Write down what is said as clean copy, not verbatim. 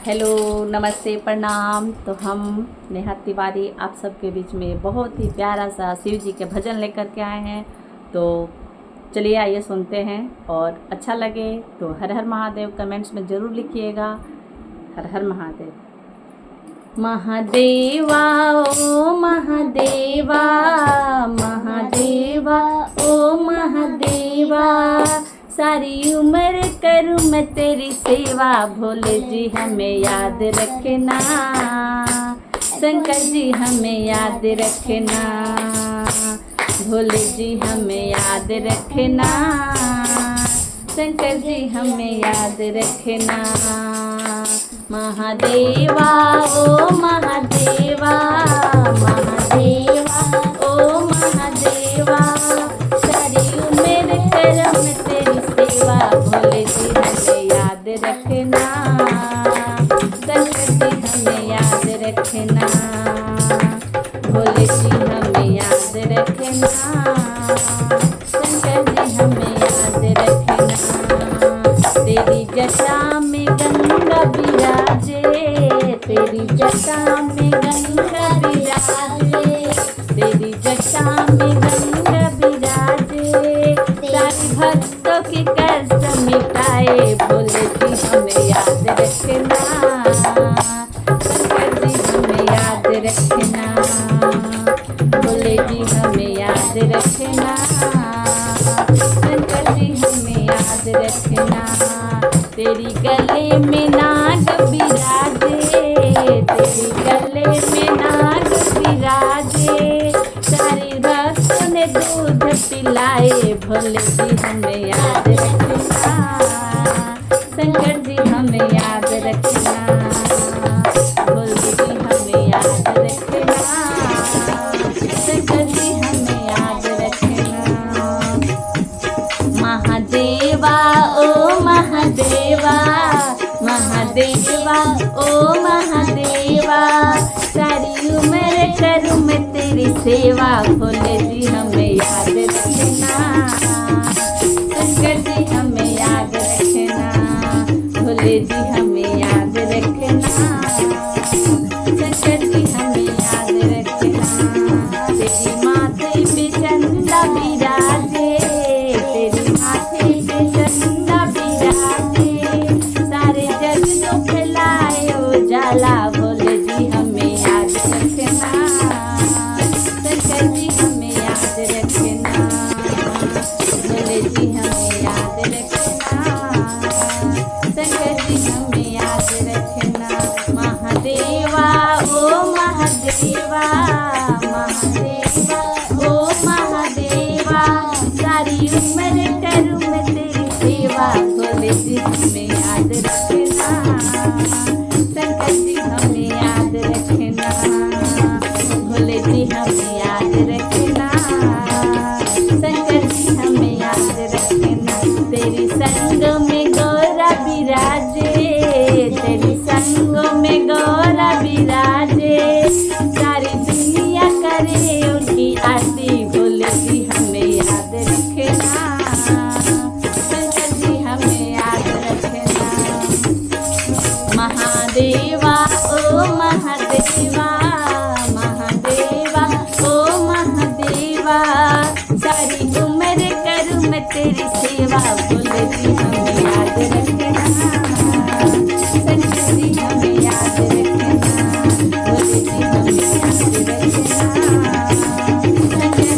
Hello, नमस्ते, प्रणाम। तो हम नेहा तिवारी आप सबके बीच में बहुत ही प्यारा सा शिव जी के भजन लेकर के आए हैं। तो चलिए आइए सुनते हैं, और अच्छा लगे तो हर हर महादेव कमेंट्स में ज़रूर लिखिएगा। हर हर महादेव। महादेवा ओ महादेवा, महादेवा ओ महादेवा, सारी उम्र करूँ मैं तेरी सेवा। भोले जी हमें याद रखना, शंकर जी हमें याद रखना, भोले जी हमें याद रखना, शंकर जी हमें याद रखना। महादेवा ओ महादेवा, महादेवा ओ महादेवा, सारी उम्र करम तेरी सेवा। भोले जी हमें याद रखना, शंकर जी हमें याद रखना, भोले जी हमें याद रखना, शंकर जी हमें याद रखना। तेरी जटा में गंगा विराजे, तेरी जटा में गंगा विराजे, तेरी जटा में गंगा विराजे, सारी भक्तों की कष्ट मिटाए। भोले जी हमें याद रखना, शंकर जी हमें याद रखना, भोले जी हमें याद रखना, शंकर जी हमें याद रखना। तेरी गले में नाग विराजे, तेरी गले में नाग विराजे, सारी भक्तों ने दूध पिलाए। भोले जी हमें याद रखना, शंकर जी हमें याद रखना, भोले जी हमें याद रखना, शंकर जी हमें याद रखना। महादेवा ओ महादेवा, महादेवा ओ महादेवा, सारी उम्र करूँ मैं तेरी सेवा। भोले जी हमें याद रखना, शंकर जी हमें याद रखना, भोले जी हमें याद रखना, शंकर जी हमें याद रखना। तेरी माथे पे चंदा विराजे, तेरी माथे पे चंदा विराजे, सारे जग को फैलाए उजाला। भोले जी हमें याद रखना, शंकर जी हमें याद रखना, भोले जी हमें याद रखना, शंकर जी हमें याद रखना। महादेवा ओ महादेवा, महादेवा ओ महादेवा, सारी उम्र करूँ मैं तेरी सेवा। भोले जी हमें याद रखना, शंकर जी हमें याद रखना, भोले जी हमें याद रखना, शंकर जी हमें याद रखना। तेरी संग में गौरा विराजे, तेरी संग में गौरा विराजे, सारी दुनिया करे उनकी आरती। भोले जी हमें याद रखना, शंकर जी हमें याद रखना। महादेवा ओ महादेवा, महादेवा ओ महादेवा, सारी उम्र करूँ मैं तेरी सेवा। भोले जी हमें याद रखना, शंकर जी हमें याद रखना, भोले जी हमें याद रखना, शंकर